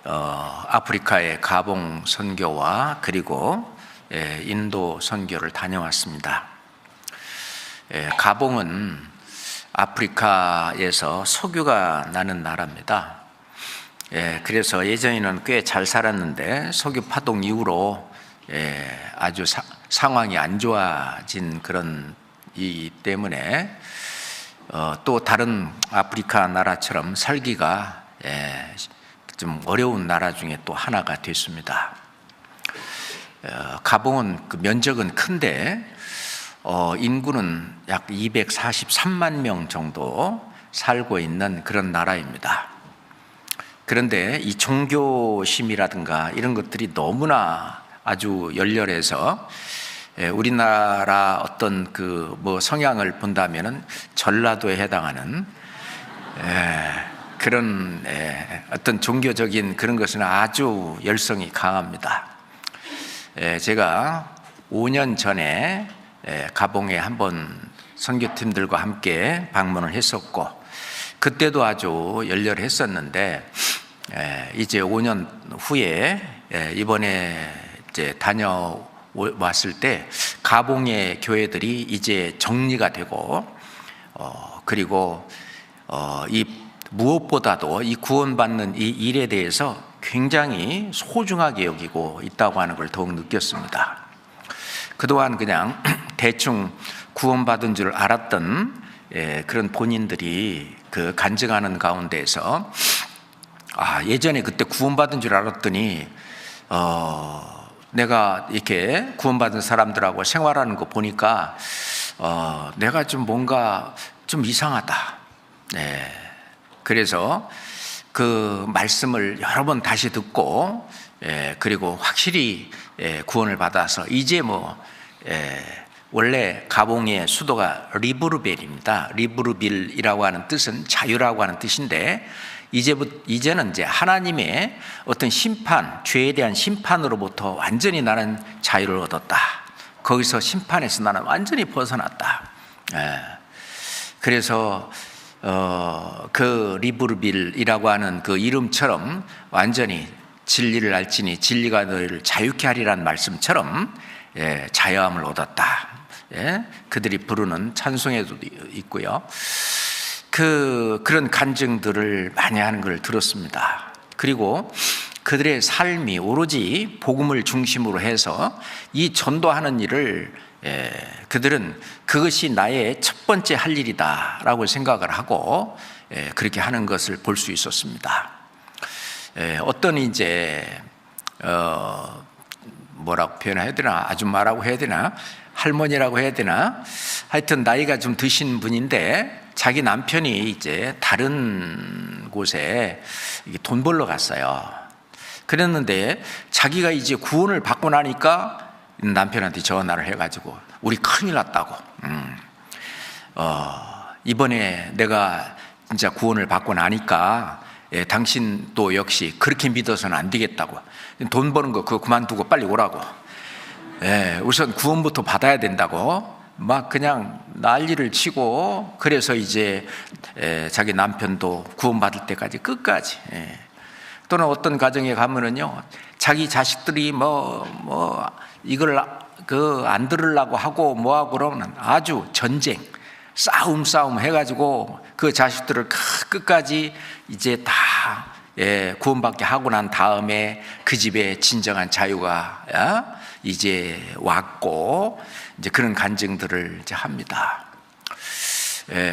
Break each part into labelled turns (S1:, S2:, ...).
S1: 아프리카의 가봉 선교와 그리고 인도 선교를 다녀왔습니다. 가봉은 아프리카에서 석유가 나는 나라입니다. 그래서 예전에는 꽤 잘 살았는데 석유 파동 이후로 아주 상황이 안 좋아진 그런 이 때문에 또 다른 아프리카 나라처럼 살기가 좀 어려운 나라 중에 또 하나가 됐습니다. 가봉은 그 면적은 큰데 인구는 약 243만 명 정도 살고 있는 그런 나라입니다. 그런데 이 종교심이라든가 이런 것들이 너무나 아주 열렬해서 우리나라 어떤 그 뭐 성향을 본다면은 전라도에 해당하는 그런 어떤 종교적인 그런 것은 아주 열성이 강합니다. 제가 5년 전에 가봉에 한번 선교팀들과 함께 방문을 했었고 그때도 아주 열렬했었는데 이제 5년 후에 이번에 이제 다녀왔을 때 가봉의 교회들이 이제 정리가 되고 그리고 이 무엇보다도 이 구원받는 이 일에 대해서 굉장히 소중하게 여기고 있다고 하는 걸 더욱 느꼈습니다. 그동안 그냥 대충 구원받은 줄 알았던 그런 본인들이 그 간증하는 가운데에서 예전에 그때 구원받은 줄 알았더니 내가 이렇게 구원받은 사람들하고 생활하는 거 보니까 내가 좀 뭔가 좀 이상하다. 그래서 그 말씀을 여러 번 다시 듣고 그리고 확실히 구원을 받아서 이제 원래 가봉의 수도가 리브르빌입니다. 리브르빌이라고 하는 뜻은 자유라고 하는 뜻인데 이제는 이제 하나님의 어떤 심판, 죄에 대한 심판으로부터 완전히 나는 자유를 얻었다. 거기서 심판에서 나는 완전히 벗어났다. 그래서 그 리브르빌이라고 하는 그 이름처럼 완전히 진리를 알지니 진리가 너희를 자유케 하리라는 말씀처럼 자유함을 얻었다. 그들이 부르는 찬송에도 있고요. 그런 간증들을 많이 하는 걸 들었습니다. 그리고 그들의 삶이 오로지 복음을 중심으로 해서 이 전도하는 일을 그들은 그것이 나의 첫 번째 할 일이다라고 생각을 하고 그렇게 하는 것을 볼 수 있었습니다. 어떤 이제 뭐라고 표현해야 되나, 아줌마라고 해야 되나, 할머니라고 해야 되나, 하여튼 나이가 좀 드신 분인데 자기 남편이 이제 다른 곳에 돈 벌러 갔어요. 그랬는데 자기가 이제 구원을 받고 나니까 남편한테 전화를 해가지고 우리 큰일 났다고. 이번에 내가 진짜 구원을 받고 나니까 당신도 역시 그렇게 믿어서는 안 되겠다고. 돈 버는 거 그거 그만두고 빨리 오라고. 우선 구원부터 받아야 된다고. 막 그냥 난리를 치고 그래서 이제 자기 남편도 구원받을 때까지 끝까지. 또는 어떤 가정에 가면은요, 자기 자식들이 이걸 안 들으려고 하고 뭐하고 그러면 아주 전쟁, 싸움 해가지고 그 자식들을 끝까지 이제 다 구원받게 하고 난 다음에 그 집에 진정한 자유가 이제 왔고 이제 그런 간증들을 이제 합니다.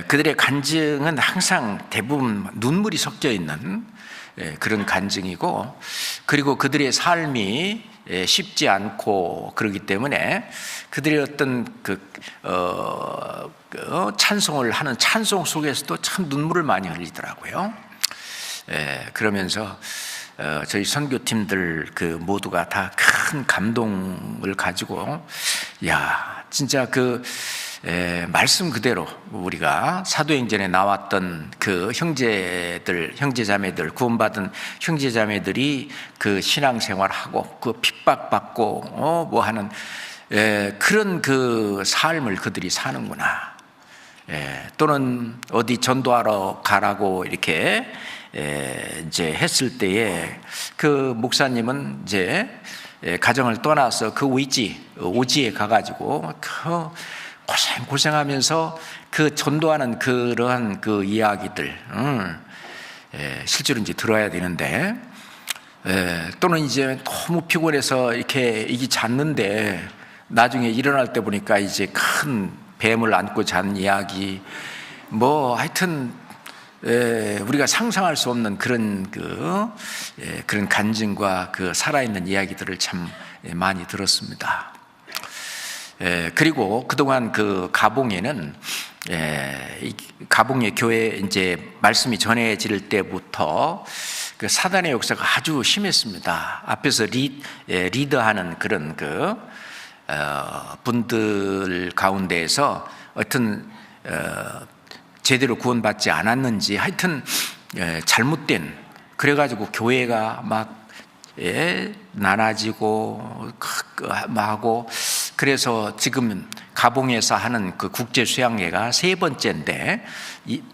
S1: 그들의 간증은 항상 대부분 눈물이 섞여 있는 그런 간증이고 그리고 그들의 삶이 쉽지 않고 그러기 때문에 그들의 어떤 찬송을 하는 찬송 속에서도 참 눈물을 많이 흘리더라고요. 그러면서 저희 선교팀들 그 모두가 다 큰 감동을 가지고 진짜 말씀 그대로 우리가 사도행전에 나왔던 그 형제자매들 구원받은 형제자매들이 그 신앙생활하고 그 핍박받고 하는 그런 그 삶을 그들이 사는구나. 또는 어디 전도하러 가라고 이렇게 이제 했을 때에 그 목사님은 이제 가정을 떠나서 그 오지에 가가지고 그 고생하면서 그 전도하는 그러한 그 이야기들 실제로 이제 들어야 되는데, 또는 이제 너무 피곤해서 이렇게 이게 잤는데 나중에 일어날 때 보니까 이제 큰 뱀을 안고 잔 이야기, 뭐 하여튼 우리가 상상할 수 없는 그런 그런 간증과 그 살아있는 이야기들을 참 많이 들었습니다. 그리고 그동안 그 가봉에는 가봉의 교회 이제 말씀이 전해질 때부터 그 사단의 역사가 아주 심했습니다. 앞에서 리더하는 그런 분들 가운데에서 어떤 제대로 구원받지 않았는지 하여튼 잘못된, 그래가지고 교회가 막 나눠지고 하고, 그래서 지금 가봉에서 하는 그 국제 수양회가 3번째인데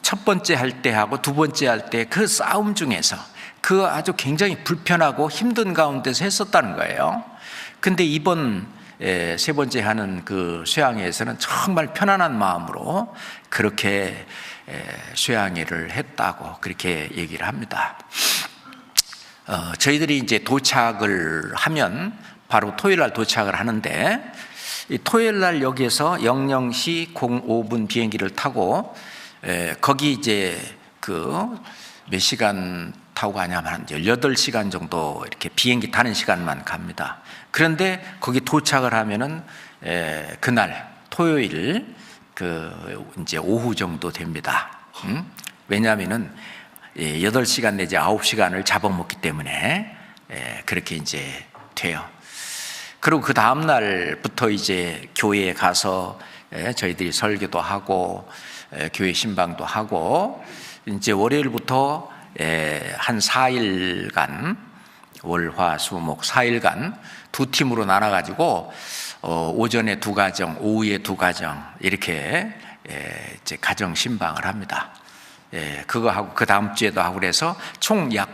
S1: 첫 번째 할 때하고 두 번째 할 때 그 싸움 중에서 그 아주 굉장히 불편하고 힘든 가운데서 했었다는 거예요. 근데 이번 3번째 하는 그 수양회에서는 정말 편안한 마음으로 그렇게 수양회를 했다고 그렇게 얘기를 합니다. 저희들이 이제 도착을 하면 바로 토요일 날 도착을 하는데, 이 토요일 날 여기에서 00시 05분 비행기를 타고 거기 이제 몇 시간 타고 가냐면 한 18시간 정도 이렇게 비행기 타는 시간만 갑니다. 그런데 거기 도착을 하면은 그날 토요일 이제 오후 정도 됩니다. 왜냐하면은 8시간 내지 9시간을 잡아먹기 때문에 그렇게 이제 돼요. 그리고 그 다음 날부터 이제 교회에 가서 저희들이 설교도 하고 교회 신방도 하고, 이제 월요일부터 한 4일간, 월화수목 4일간 두 팀으로 나눠가지고 오전에 2가정, 오후에 2가정 이렇게 이제 가정 신방을 합니다. 그거 하고 그 다음 주에도 하고, 그래서 총 약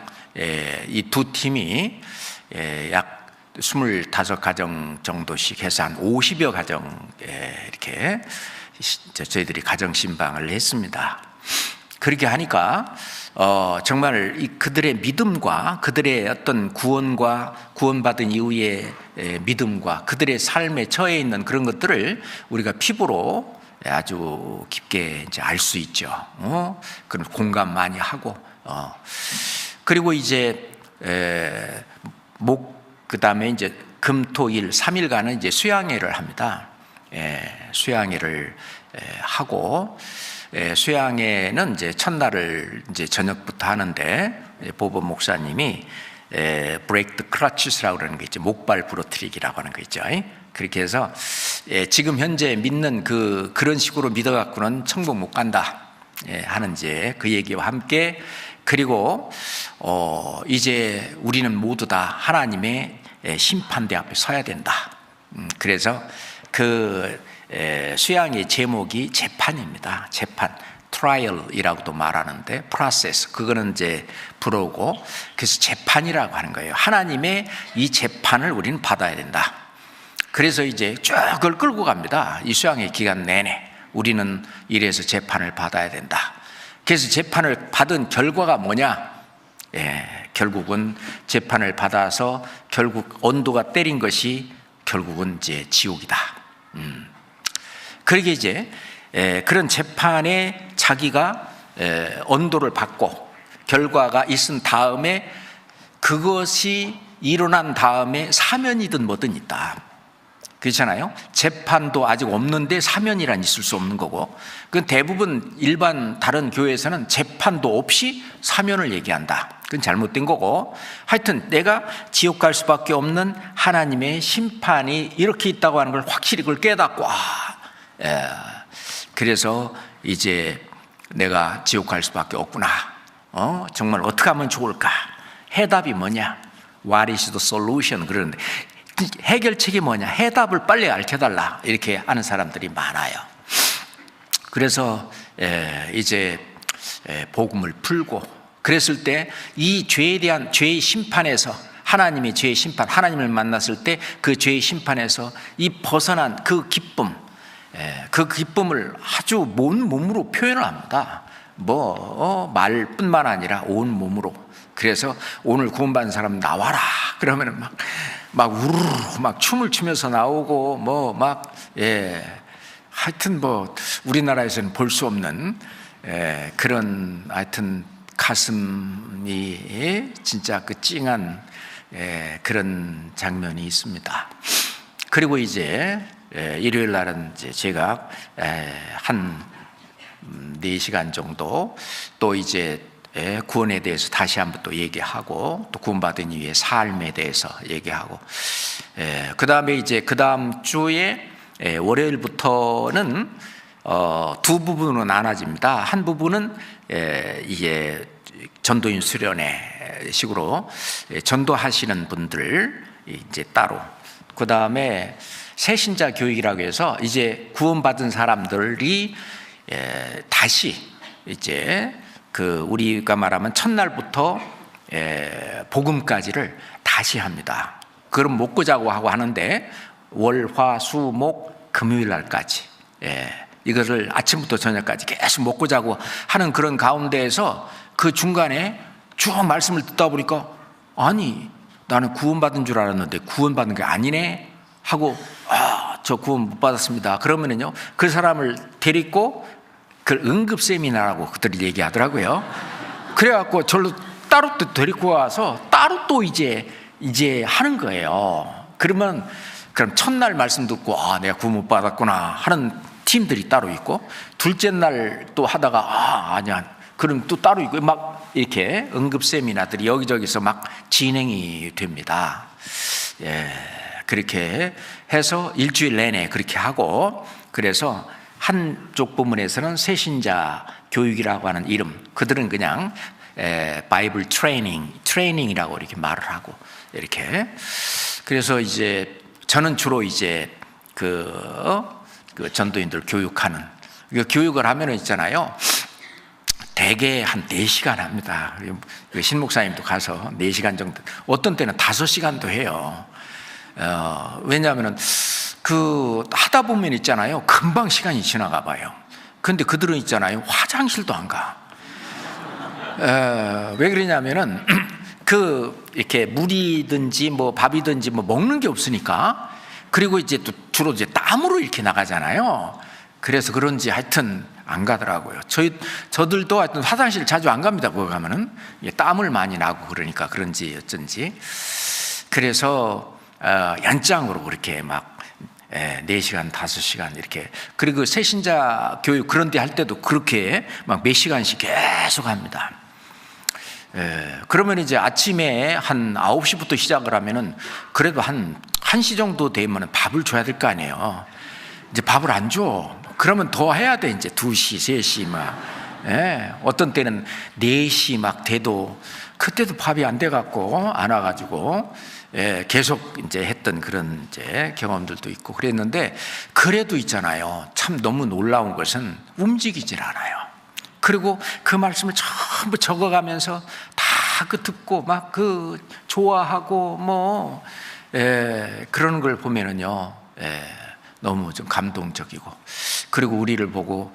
S1: 이 두 팀이 약 25가정 정도씩 해서 한 50여 가정 이렇게 저희들이 가정 신방을 했습니다. 그렇게 하니까 정말 그들의 믿음과 그들의 어떤 구원받은 이후의 믿음과 그들의 삶에 처해 있는 그런 것들을 우리가 피부로 아주 깊게 이제 알 수 있죠. 그런 공감 많이 하고, 그리고 이제 그다음에 이제 금토일 3일간은 이제 수양회를 합니다. 수양회를 하고, 수양회는 이제 첫날을 이제 저녁부터 하는데 보보 목사님이 브레이크 더 크러치스라고 그러는 게 있죠. 목발 부러뜨리기라고 하는 거 있죠. 그렇게 해서 지금 현재 믿는 그런 식으로 믿어갖고는 천국 못 간다 하는 이제 그 얘기와 함께, 그리고 이제 우리는 모두 다 하나님의 심판대 앞에 서야 된다. 그래서 수양의 제목이 재판입니다. 재판, 트라이얼이라고도 말하는데 프로세스, 그거는 이제 불어오고, 그래서 재판이라고 하는 거예요. 하나님의 이 재판을 우리는 받아야 된다. 그래서 이제 쭉 그걸 끌고 갑니다. 이 수양의 기간 내내 우리는 이래서 재판을 받아야 된다. 그래서 재판을 받은 결과가 뭐냐? 결국은 재판을 받아서 결국 언도가 때린 것이 결국은 이제 지옥이다. 그러게 이제 그런 재판에 자기가 언도를 받고 결과가 있은 다음에, 그것이 일어난 다음에 사면이든 뭐든 있다. 그렇잖아요. 재판도 아직 없는데 사면이란 있을 수 없는 거고, 그 대부분 일반 다른 교회에서는 재판도 없이 사면을 얘기한다. 그건 잘못된 거고, 하여튼 내가 지옥 갈 수밖에 없는 하나님의 심판이 이렇게 있다고 하는 걸 확실히 그걸 깨닫고, 그래서 이제 내가 지옥 갈 수밖에 없구나. 정말 어떻게 하면 좋을까? 해답이 뭐냐? What is the solution? 그러는데 해결책이 뭐냐? 해답을 빨리 알려달라. 이렇게 하는 사람들이 많아요. 그래서 이제 복음을 풀고, 그랬을 때 이 죄에 대한 죄의 심판에서, 하나님의 죄의 심판, 하나님을 만났을 때 그 죄의 심판에서 이 벗어난 그 기쁨, 그 기쁨을 아주 온 몸으로 표현을 합니다. 말뿐만 아니라 온 몸으로. 그래서 오늘 구원받은 사람 나와라 그러면은 막 우르르 막 춤을 추면서 나오고 하여튼 우리나라에서는 볼 수 없는 그런 하여튼 가슴이 진짜 그 찡한 그런 장면이 있습니다. 그리고 이제 일요일 날은 이제 제가 한 4시간 정도 또 이제 구원에 대해서 다시 한번 또 얘기하고, 또 구원받은 이후의 삶에 대해서 얘기하고, 그 다음에 이제 그 다음 주에 월요일부터는 두 부분으로 나눠집니다. 한 부분은 이게 전도인 수련회 식으로 전도하시는 분들 이제 따로, 그 다음에 새신자 교육이라고 해서 이제 구원받은 사람들이 다시 이제 우리가 말하면 첫날부터 복음까지를 다시 합니다. 그럼 먹고 자고 하고 하는데 월, 화, 수, 목, 금요일 날까지 이것을 아침부터 저녁까지 계속 먹고 자고 하는 그런 가운데에서 그 중간에 쭉 말씀을 듣다 보니까 아니 나는 구원받은 줄 알았는데 구원받은 게 아니네 하고 저 구원 못 받았습니다. 그러면은요 그 사람을 데리고 그 응급 세미나라고 그들이 얘기하더라고요. 그래갖고 절로 따로 또 데리고 와서 따로 또 이제 하는 거예요. 그럼 첫날 말씀 듣고 내가 구원 못 받았구나 하는 팀들이 따로 있고, 둘째 날 또 하다가 아니야 그럼 또 따로 있고, 막 이렇게 응급 세미나들이 여기저기서 막 진행이 됩니다. 그렇게 해서 일주일 내내 그렇게 하고, 그래서 한쪽 부문에서는 새신자 교육이라고 하는 이름, 그들은 그냥 바이블 트레이닝이라고 이렇게 말을 하고 이렇게. 그래서 이제 저는 주로 이제 그 전도인들 교육하는, 교육을 하면은 있잖아요. 대개 한 4시간 합니다. 신 목사님도 가서 4시간 정도, 어떤 때는 5시간도 해요. 왜냐하면은 하다 보면 있잖아요. 금방 시간이 지나가 봐요. 근데 그들은 있잖아요. 화장실도 안 가. 왜 그러냐면은 이렇게 물이든지 밥이든지 먹는 게 없으니까. 그리고 이제 또 주로 이제 땀으로 이렇게 나가잖아요. 그래서 그런지 하여튼 안 가더라고요. 저들도 하여튼 화장실 자주 안 갑니다. 거기 가면은 땀을 많이 나고 그러니까 그런지 어쩐지. 그래서 연장으로 그렇게 막 4시간, 5시간 이렇게. 그리고 새신자 교육 그런 데 할 때도 그렇게 막 몇 시간씩 계속 합니다. 그러면 이제 아침에 한 9시부터 시작을 하면은 그래도 한 1시 정도 되면 밥을 줘야 될 거 아니에요. 이제 밥을 안 줘. 그러면 더 해야 돼. 이제 2시, 3시 막. 어떤 때는 4시 막 돼도 그때도 밥이 안 돼 갖고 안 와 가지고 계속 이제 했던 그런 이제 경험들도 있고 그랬는데, 그래도 있잖아요. 참 너무 놀라운 것은 움직이질 않아요. 그리고 그 말씀을 전부 적어가면서 다 듣고 막 좋아하고 그러는 걸 보면은요, 너무 좀 감동적이고, 그리고 우리를 보고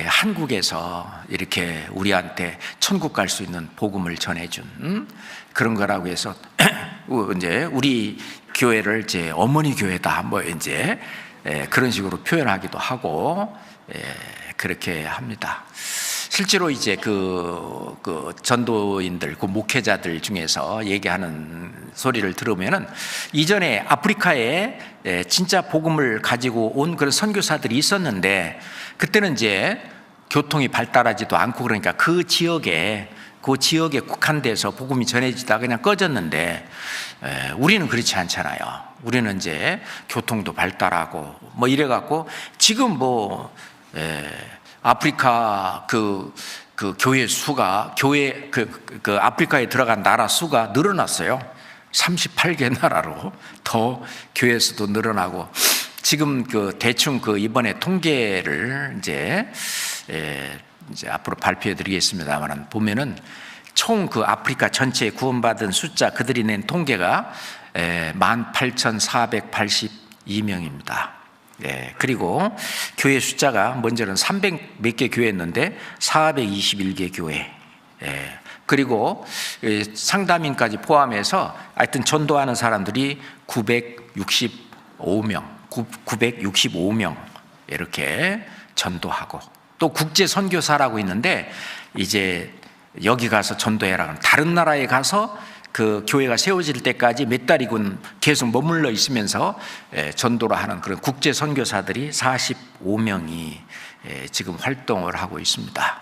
S1: 한국에서 이렇게 우리한테 천국 갈 수 있는 복음을 전해준 그런 거라고 해서 이제 우리 교회를 이제 어머니 교회다 이제 그런 식으로 표현하기도 하고 그렇게 합니다. 실제로 이제 그 전도인들, 그 목회자들 중에서 얘기하는 소리를 들으면은 이전에 아프리카에 진짜 복음을 가지고 온 그런 선교사들이 있었는데, 그때는 이제 교통이 발달하지도 않고 그러니까 그 지역에 국한돼서 복음이 전해지다 그냥 꺼졌는데, 우리는 그렇지 않잖아요. 우리는 이제 교통도 발달하고 이래갖고 지금 아프리카 그 교회 수가 그 아프리카에 들어간 나라 수가 늘어났어요. 38개 나라로 더 교회 수도 늘어나고, 지금 대충 이번에 통계를 이제 앞으로 발표해 드리겠습니다만 보면은 총 그 아프리카 전체에 구원받은 숫자 그들이 낸 통계가 18,482명입니다. 그리고 교회 숫자가 먼저는 300 몇 개 교회였는데 421개 교회. 그리고 상담인까지 포함해서 하여튼 전도하는 사람들이 965명 이렇게 전도하고, 또 국제 선교사라고 있는데 이제 여기 가서 전도해라 그러면 다른 나라에 가서 그 교회가 세워질 때까지 몇 달이군 계속 머물러 있으면서 전도를 하는 그런 국제 선교사들이 45명이 지금 활동을 하고 있습니다.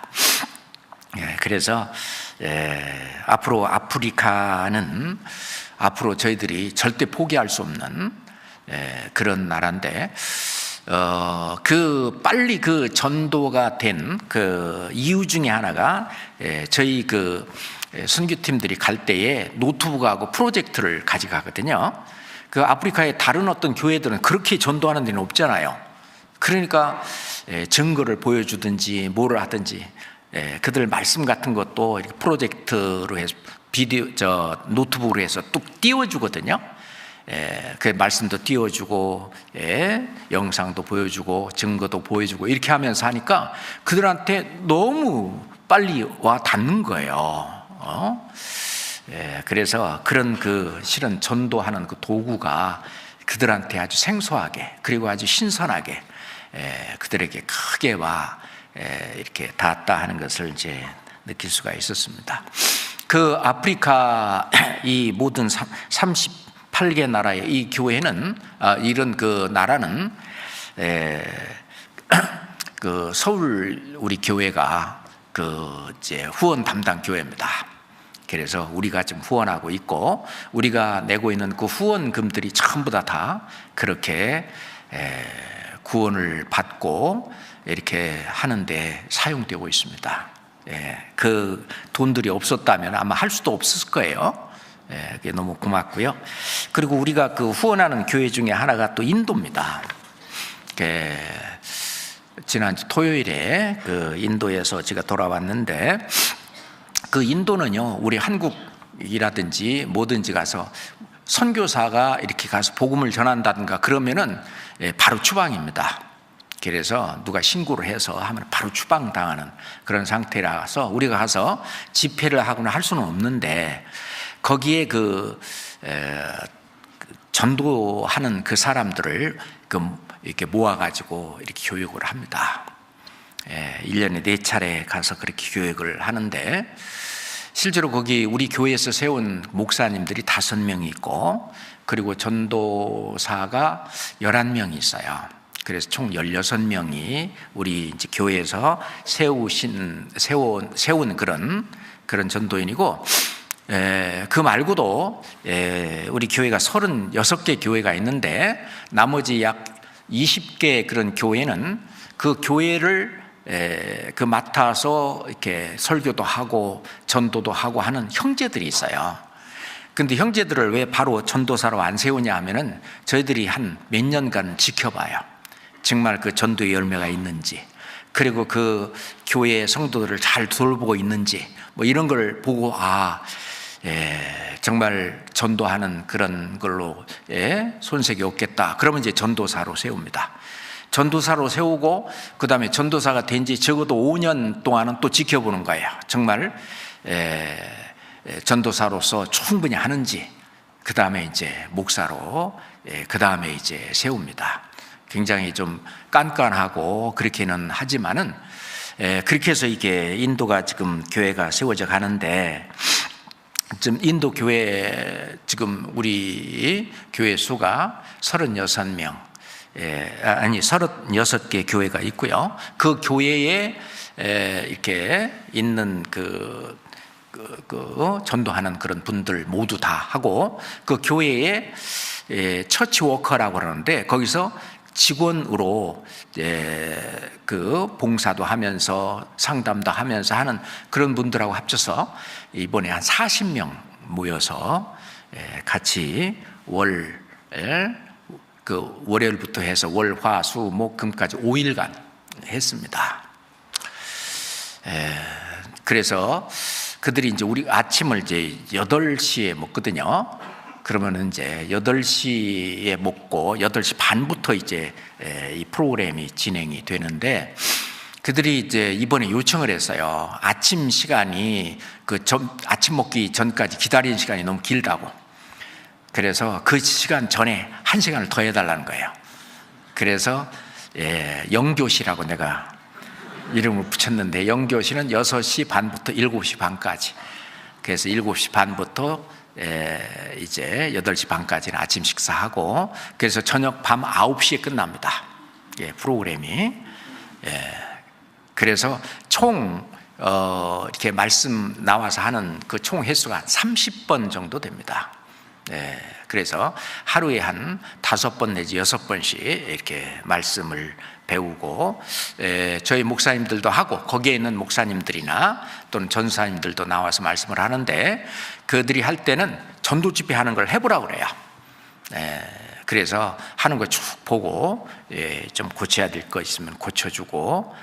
S1: 그래서 앞으로 아프리카는 앞으로 저희들이 절대 포기할 수 없는 그런 나라인데, 빨리 그 전도가 된 그 이유 중에 하나가 저희 그 선교팀들이 갈 때에 노트북하고 프로젝트를 가져가거든요. 그 아프리카의 다른 어떤 교회들은 그렇게 전도하는 데는 없잖아요. 그러니까 증거를 보여주든지 뭐를 하든지 그들 말씀 같은 것도 이렇게 프로젝트로 해서 노트북으로 해서 뚝 띄워주거든요. 그 말씀도 띄워주고 영상도 보여주고 증거도 보여주고 이렇게 하면서 하니까 그들한테 너무 빨리 와 닿는 거예요. 그래서 그런 그 실은 전도하는 그 도구가 그들한테 아주 생소하게 그리고 아주 신선하게 그들에게 크게 와 이렇게 닿았다 하는 것을 이제 느낄 수가 있었습니다. 그 아프리카 이 모든 38개 나라의 이 교회는 이런 그 나라는 그 서울 우리 교회가 그 이제 후원 담당 교회입니다. 그래서 우리가 지금 후원하고 있고 우리가 내고 있는 그 후원금들이 전부 다 그렇게 구원을 받고 이렇게 하는데 사용되고 있습니다. 그 돈들이 없었다면 아마 할 수도 없었을 거예요. 그게 너무 고맙고요. 그리고 우리가 그 후원하는 교회 중에 하나가 또 인도입니다. 지난주 토요일에 그 인도에서 제가 돌아왔는데, 그 인도는요 우리 한국이라든지 뭐든지 가서 선교사가 이렇게 가서 복음을 전한다든가 그러면은 바로 추방입니다. 그래서 누가 신고를 해서 하면 바로 추방당하는 그런 상태라서 우리가 가서 집회를 하거나 할 수는 없는데, 거기에 그 전도하는 그 사람들을 이렇게 모아가지고 이렇게 교육을 합니다. 1년에 4차례 가서 그렇게 교육을 하는데, 실제로 거기 우리 교회에서 세운 목사님들이 5명이 있고, 그리고 전도사가 11명이 있어요. 그래서 총 16명이 우리 이제 교회에서 세운 그런 전도인이고, 그 말고도 우리 교회가 36개 교회가 있는데 나머지 약 20개 그런 교회는 그 교회를 그 맡아서 이렇게 설교도 하고 전도도 하고 하는 형제들이 있어요. 근데 형제들을 왜 바로 전도사로 안 세우냐 하면은 저희들이 한 몇 년간 지켜봐요. 정말 그 전도의 열매가 있는지, 그리고 그 교회의 성도들을 잘 돌보고 있는지 뭐 이런 걸 보고 정말 전도하는 그런 걸로 손색이 없겠다. 그러면 이제 전도사로 세웁니다. 전도사로 세우고 그 다음에 전도사가 된 지 적어도 5년 동안은 또 지켜보는 거예요. 정말 전도사로서 충분히 하는지. 그 다음에 이제 목사로 그 다음에 이제 세웁니다. 굉장히 좀 깐깐하고 그렇게는 하지만은 그렇게 해서 이게 인도가 지금 교회가 세워져 가는데, 지금 인도 교회 지금 우리 교회 수가 36명, 36개 교회가 있고요. 그 교회에 이렇게 있는 그 전도하는 그런 분들 모두 다 하고, 그 교회에 처치 워커라고 그러는데 거기서 직원으로 그 봉사도 하면서 상담도 하면서 하는 그런 분들하고 합쳐서 이번에 한 40명 모여서 같이 월요일부터 해서 월, 화, 수, 목, 금까지 5일간 했습니다. 그래서 그들이 이제 우리 아침을 이제 8시에 먹거든요. 그러면은 이제 8시에 먹고 8시 반부터 이제 이 프로그램이 진행이 되는데, 그들이 이제 이번에 요청을 했어요. 아침 시간이 아침 먹기 전까지 기다리는 시간이 너무 길다고. 그래서 그 시간 전에 1시간을 더 해달라는 거예요. 그래서 영교시라고 내가 이름을 붙였는데, 영교시는 6시 반부터 7시 반까지. 그래서 7시 반부터 이제 8시 반까지는 아침 식사하고, 그래서 저녁 밤 9시에 끝납니다. 프로그램이. 그래서 총 이렇게 말씀 나와서 하는 그 총 횟수가 30번 정도 됩니다. 그래서 하루에 한 5번 내지 6번씩 이렇게 말씀을 배우고, 저희 목사님들도 하고, 거기에 있는 목사님들이나 또는 전사님들도 나와서 말씀을 하는데, 그들이 할 때는 전도 집회 하는 걸 해보라고 그래요. 그래서 하는 거 쭉 보고, 좀 고쳐야 될 거 있으면 고쳐주고,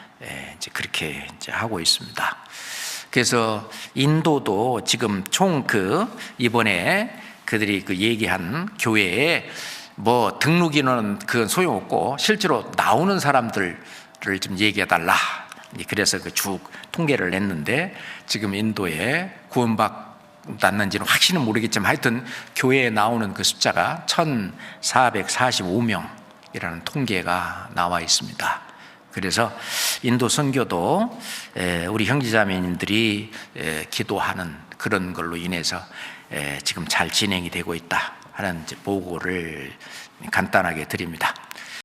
S1: 이제 그렇게 이제 하고 있습니다. 그래서 인도도 지금 총 이번에 그들이 얘기한 교회에 뭐 등록 인원은 그건 소용없고, 실제로 나오는 사람들을 좀 얘기해달라. 그래서 쭉 통계를 냈는데, 지금 인도에 구원받았는지는 확실히 모르겠지만 하여튼 교회에 나오는 그 숫자가 1,445명이라는 통계가 나와 있습니다. 그래서 인도 선교도 우리 형제자매님들이 기도하는 그런 걸로 인해서 지금 잘 진행이 되고 있다 하는 보고를 간단하게 드립니다.